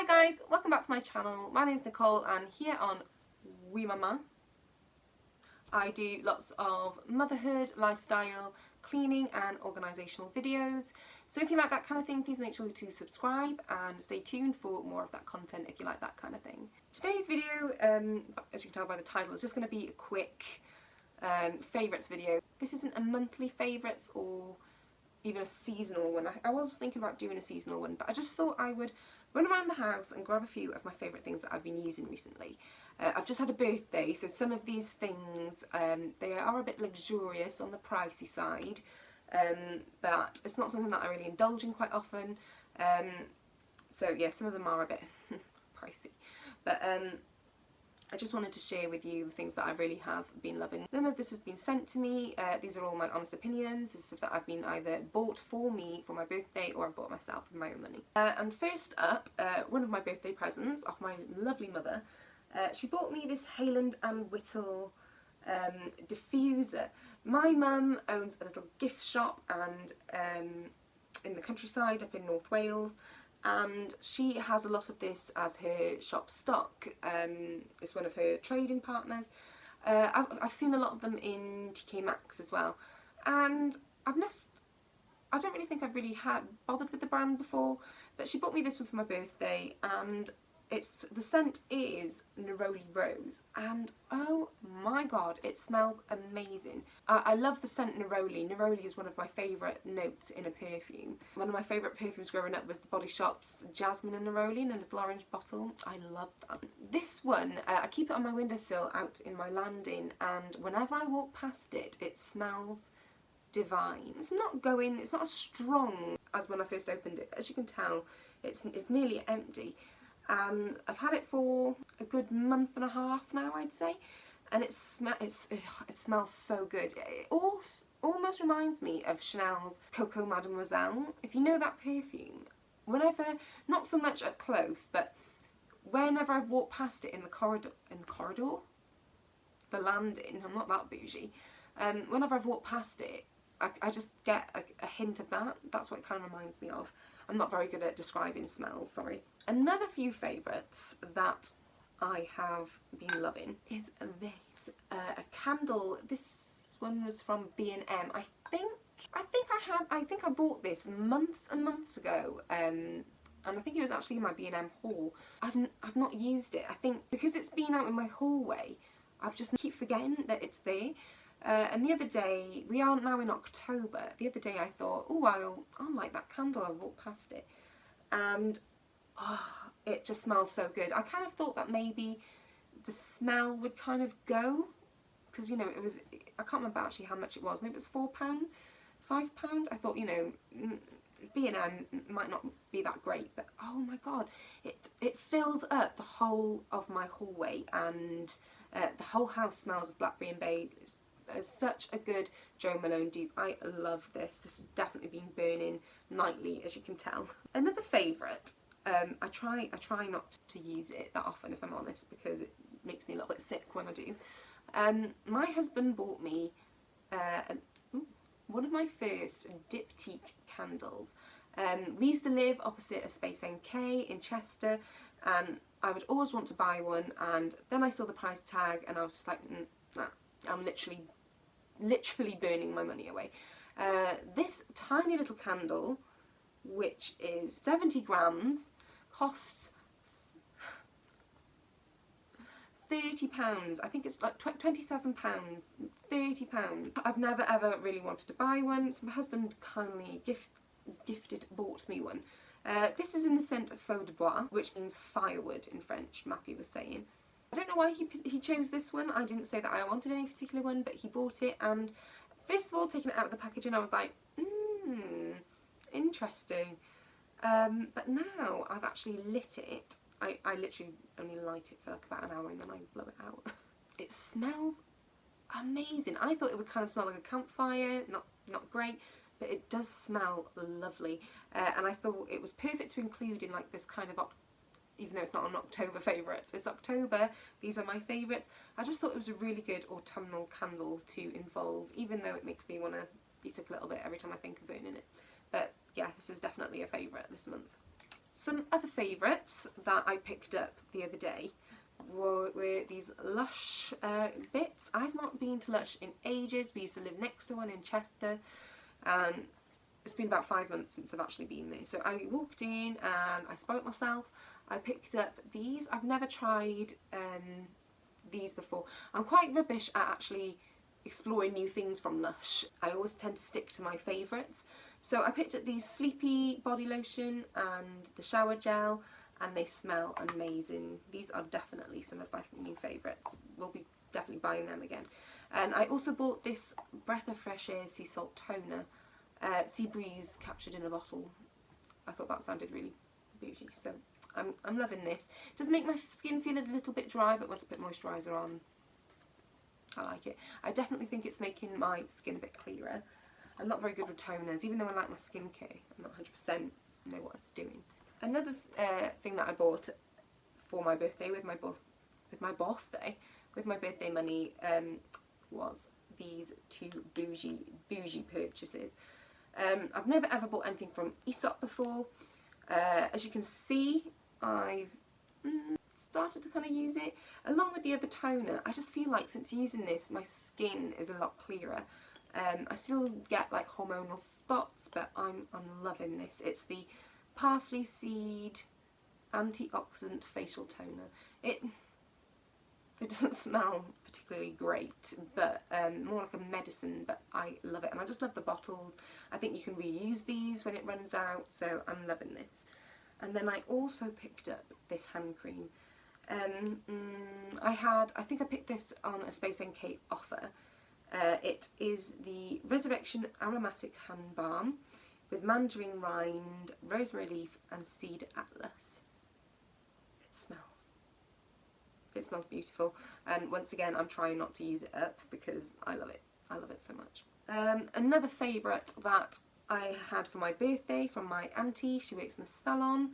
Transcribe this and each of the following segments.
Hi guys, welcome back to my channel. My name is Nicole and here on Wee Mama I do lots of motherhood, lifestyle, cleaning and organisational videos. So if you like that kind of thing, please make sure to subscribe and stay tuned for more of that content if you like that kind of thing. Today's video, as you can tell by the title, is just going to be a quick favourites video. This isn't a monthly favourites or even a seasonal one. I was thinking about doing a seasonal one, but I just thought I would run around the house and grab a few of my favourite things that I've been using recently. I've just had a birthday, so some of these things, they are a bit luxurious on the pricey side, but it's not something that I really indulge in quite often. So yeah, some of them are a bit pricey, but I just wanted to share with you the things that I really have been loving. None of this has been sent to me. These are all my honest opinions. This is stuff that I've been either bought for me for my birthday or I've bought myself with my own money. And first up, one of my birthday presents off my lovely mother. She bought me this Hayland and Whittle diffuser. My mum owns a little gift shop and in the countryside up in North Wales. And she has a lot of this as her shop stock. It's one of her trading partners. I've seen a lot of them in TK Maxx as well, and I don't really think I've really had bothered with the brand before, but she bought me this one for my birthday, and the scent is Neroli Rose, and oh my god, it smells amazing. I love the scent Neroli. Neroli is one of my favourite notes in a perfume. One of my favourite perfumes growing up was the Body Shop's Jasmine and Neroli in a little orange bottle. I love that. This one, I keep it on my windowsill out in my landing, and whenever I walk past it, it smells divine. It's not as strong as when I first opened it, but as you can tell, it's nearly empty. And I've had it for a good month and a half now, I'd say, and it smells so good. It almost reminds me of Chanel's Coco Mademoiselle. If you know that perfume, whenever, not so much up close, but whenever I've walked past it in the corridor, the landing, I'm not that bougie, whenever I've walked past it, I just get a hint of that. That's what it kind of reminds me of. I'm not very good at describing smells, sorry. Another few favourites that I have been loving is this. A candle. This one was from B&M. I think I bought this months and months ago. And I think it was actually in my B&M haul. I've not used it. I think because it's been out in my hallway, I've just keep forgetting that it's there. And the other day, we are now in October, the other day I thought, oh, I'll light that candle. I walked past it, and oh, it just smells so good. I kind of thought that maybe the smell would kind of go, because, you know, I can't remember actually how much it was. Maybe it was £4, £5. I thought, you know, B&M might not be that great, but oh my god, it fills up the whole of my hallway, and the whole house smells of blackberry and bay. It's such a good Jo Malone dupe. I love this. This has definitely been burning nightly, as you can tell. Another favourite. I try not to use it that often, if I'm honest, because it makes me a little bit sick when I do. My husband bought me one of my first Dipti candles. We used to live opposite a Space NK in Chester, and I would always want to buy one, and then I saw the price tag and I was just like, nah, I'm literally burning my money away. This tiny little candle, which is 70 grams, costs £30. I think it's like £27, £30. I've never ever really wanted to buy one, so my husband kindly bought me one. This is in the scent of Feu de Bois, which means firewood in French, Matthew was saying. I don't know why he chose this one. I didn't say that I wanted any particular one, but he bought it, and first of all, taking it out of the packaging, I was like, interesting. But now I've actually lit it. I literally only light it for like about an hour and then I blow it out. It smells amazing. I thought it would kind of smell like a campfire, not great, but it does smell lovely. And I thought it was perfect to include in like this kind of even though it's not an October favourites. It's October, these are my favourites. I just thought it was a really good autumnal candle to involve, even though it makes me want to be sick a little bit every time I think of burning it. But yeah, this is definitely a favourite this month. Some other favourites that I picked up the other day were these Lush bits. I've not been to Lush in ages. We used to live next to one in Chester, and it's been about 5 months since I've actually been there. So I walked in and I spoilt myself. I picked up these. I've never tried these before. I'm quite rubbish at actually exploring new things from Lush. I always tend to stick to my favourites. So I picked up these Sleepy body lotion and the shower gel, and they smell amazing. These are definitely some of my new favourites. We'll be definitely buying them again. And I also bought this Breath of Fresh Air Sea Salt Toner, Sea Breeze captured in a bottle. I thought that sounded really bougie, so I'm loving this. It does make my skin feel a little bit dry, but once I put moisturiser on, I like it. I definitely think it's making my skin a bit clearer. I'm not very good with toners, even though I like my skincare. I'm not 100% know what it's doing. Another thing that I bought for my birthday with my birthday money was these two bougie purchases. I've never ever bought anything from Aesop before. As you can see, I've started to kind of use it along with the other toner. I just feel like since using this, my skin is a lot clearer. I still get like hormonal spots, but I'm loving this. It's the Parsley Seed Antioxidant Facial Toner. It doesn't smell particularly great, but more like a medicine, but I love it. And I just love the bottles. I think you can reuse these when it runs out, so I'm loving this. And then I also picked up this hand cream. I think I picked this on a Space NK offer. It is the Resurrection Aromatic Hand Balm with mandarin rind, rosemary leaf and seed atlas. It smells beautiful, and once again I'm trying not to use it up because I love it. I love it so much. Another favourite that I had for my birthday from my auntie, she works in a salon.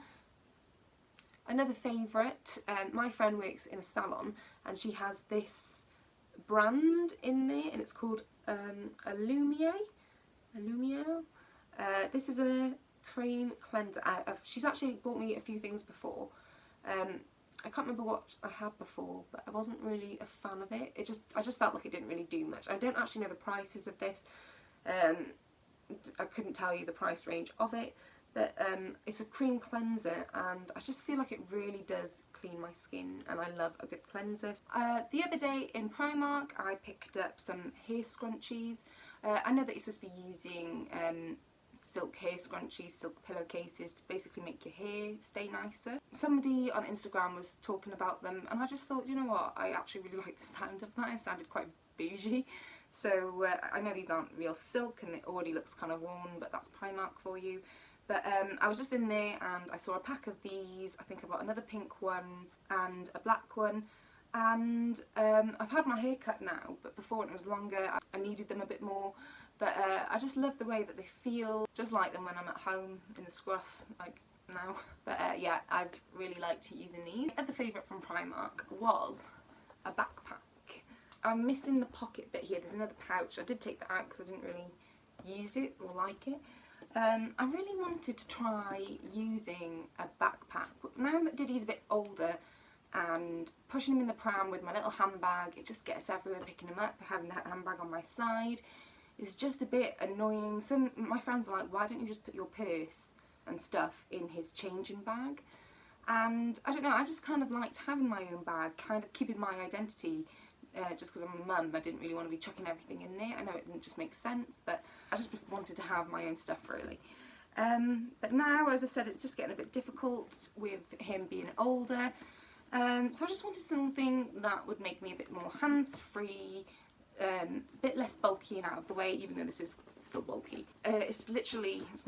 Another favourite, my friend works in a salon and she has this brand in there and it's called Illumio. This is a cream cleanser. She's actually bought me a few things before. I can't remember what I had before, but I wasn't really a fan of it. I just felt like it didn't really do much. I don't actually know the prices of this. I couldn't tell you the price range of it, but it's a cream cleanser and I just feel like it really does clean my skin, and I love a good cleanser. The other day in Primark I picked up some hair scrunchies. I know that you're supposed to be using silk hair scrunchies, silk pillowcases to basically make your hair stay nicer. Somebody on Instagram was talking about them and I just thought, you know what, I actually really like the sound of that. It sounded quite bougie. So I know these aren't real silk and it already looks kind of worn, but that's Primark for you. But I was just in there and I saw a pack of these. I think I've got another pink one and a black one. And I've had my hair cut now, but before when it was longer I needed them a bit more. But I just love the way that they feel, just like them when I'm at home in the scruff, like now. But yeah, I've really liked using these. My other favourite from Primark was a backpack. I'm missing the pocket bit here. There's another pouch. I did take that out because I didn't really use it or like it. I really wanted to try using a backpack. Now that Diddy's a bit older and pushing him in the pram with my little handbag, it just gets everywhere picking him up. Having that handbag on my side is just a bit annoying. My friends are like, why don't you just put your purse and stuff in his changing bag? And I don't know, I just kind of liked having my own bag, kind of keeping my identity. Just because I'm a mum, I didn't really want to be chucking everything in there. I know it didn't just make sense, but I just wanted to have my own stuff really. But now, as I said, it's just getting a bit difficult with him being older. So I just wanted something that would make me a bit more hands-free, a bit less bulky and out of the way, even though this is still bulky. It's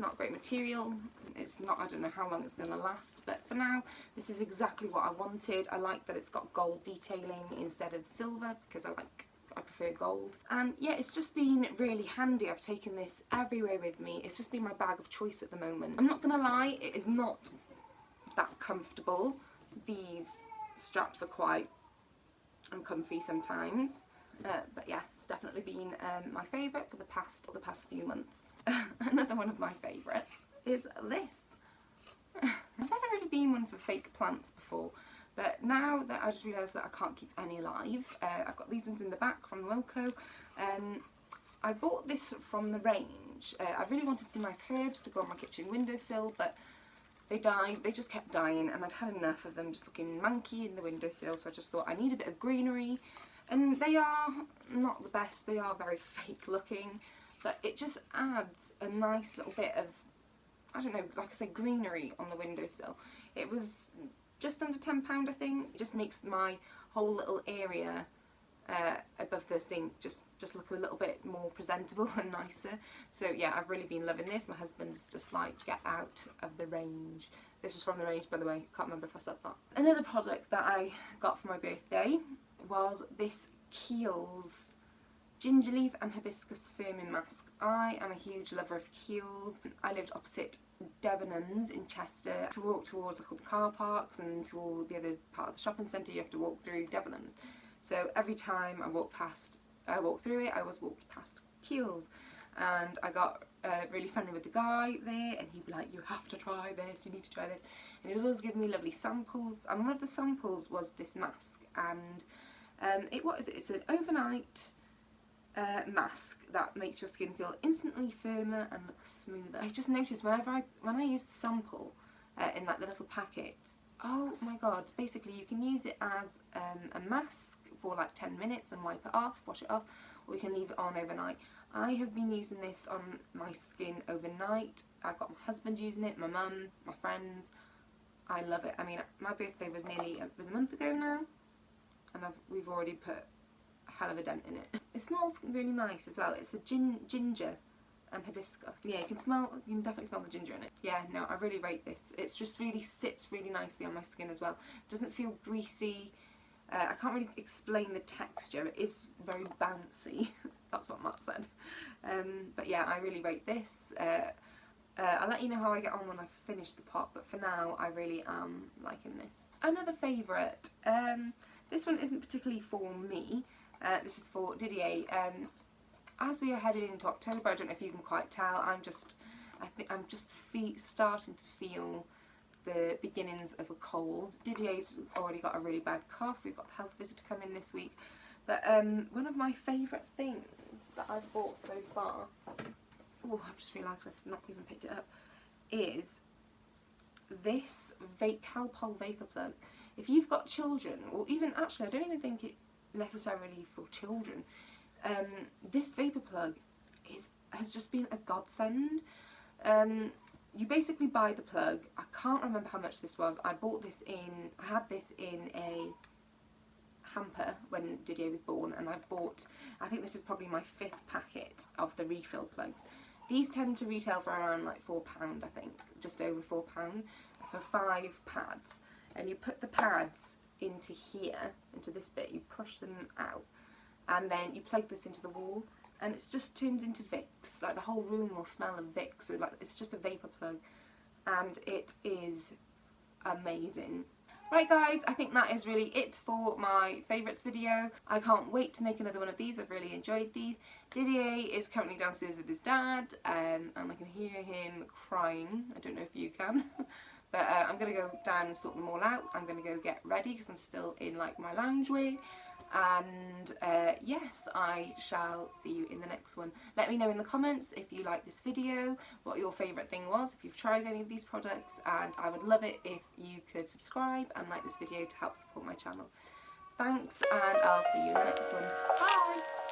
not great material. It's not, I don't know how long it's going to last, but for now this is exactly what I wanted. I like that it's got gold detailing instead of silver because I prefer gold. And yeah, it's just been really handy. I've taken this everywhere with me. It's just been my bag of choice at the moment. I'm not gonna lie, it is not that comfortable. These straps are quite uncomfy sometimes. But yeah, it's definitely been my favourite for the past few months. Another one of my favourites is this. I've never never been one for fake plants before, but now that I just realised that I can't keep any alive, I've got these ones in the back from Wilko. I bought this from the range. I really wanted some nice herbs to go on my kitchen windowsill, but they died. They just kept dying, and I'd had enough of them just looking manky in the windowsill, so I just thought I need a bit of greenery. And they are not the best, they are very fake looking, but it just adds a nice little bit of, I don't know, like I say, greenery on the windowsill. It was just under £10, I think. It just makes my whole little area above the sink just look a little bit more presentable and nicer. So yeah, I've really been loving this. My husband's just like, get out of the range. This was from the range, by the way, can't remember if I said that. Another product that I got for my birthday was this Kiehl's ginger leaf and hibiscus firming mask. I am a huge lover of Kiehl's. I lived opposite Debenhams in Chester. To walk towards the car parks and to all the other part of the shopping centre, you have to walk through Debenhams. So every time I walked through it, I always walked past Kiehl's, and I got really friendly with the guy there, and he'd be like, you have to try this, you need to try this, and he was always giving me lovely samples, and one of the samples was this mask, and it's an overnight mask that makes your skin feel instantly firmer and look smoother. I just noticed when I use the sample in like the little packet, oh my god, basically you can use it as a mask for like 10 minutes and wipe it off, wash it off, or you can leave it on overnight. I have been using this on my skin overnight. I've got my husband using it, my mum, my friends. I love it. I mean, my birthday was a month ago now, and we've already put a hell of a dent in it. It smells really nice as well. It's the ginger and hibiscus. Yeah, you can definitely smell the ginger in it. Yeah, no, I really rate this. It's just really sits really nicely on my skin as well. It doesn't feel greasy. I can't really explain the texture. It is very bouncy. That's what Matt said. But yeah, I really rate this. I'll let you know how I get on when I've finished the pot, but for now I really am liking this. Another favourite. This one isn't particularly for me. This is for Didier. As we are headed into October, I don't know if you can quite tell, I'm just starting to feel the beginnings of a cold. Didier's already got a really bad cough. We've got the health visitor coming this week. But one of my favourite things that I've bought so far, oh, I've just realised I've not even picked it up, is this Kalpana Vapor Plug. If you've got children, or even actually I don't even think it necessarily for children, this vapor plug has just been a godsend. You basically buy the plug. I can't remember how much this was. I had this in a hamper when Didier was born, and I think this is probably my 5th packet of the refill plugs. These tend to retail for around like £4, I think, just over £4 for 5 pads. And you put the pads into here, into this bit, you push them out, and then you plug this into the wall, and it just turns into Vicks. Like the whole room will smell of Vicks. So like it's just a vapor plug, and it is amazing. Right guys, I think that is really it for my favourites video. I can't wait to make another one of these. I've really enjoyed these. Didier is currently downstairs with his dad, and I can hear him crying. I don't know if you can. But I'm going to go down and sort them all out. I'm going to go get ready because I'm still in like my loungewear. And yes, I shall see you in the next one. Let me know in the comments if you like this video, what your favourite thing was, if you've tried any of these products, and I would love it if you could subscribe and like this video to help support my channel. Thanks, and I'll see you in the next one. Bye!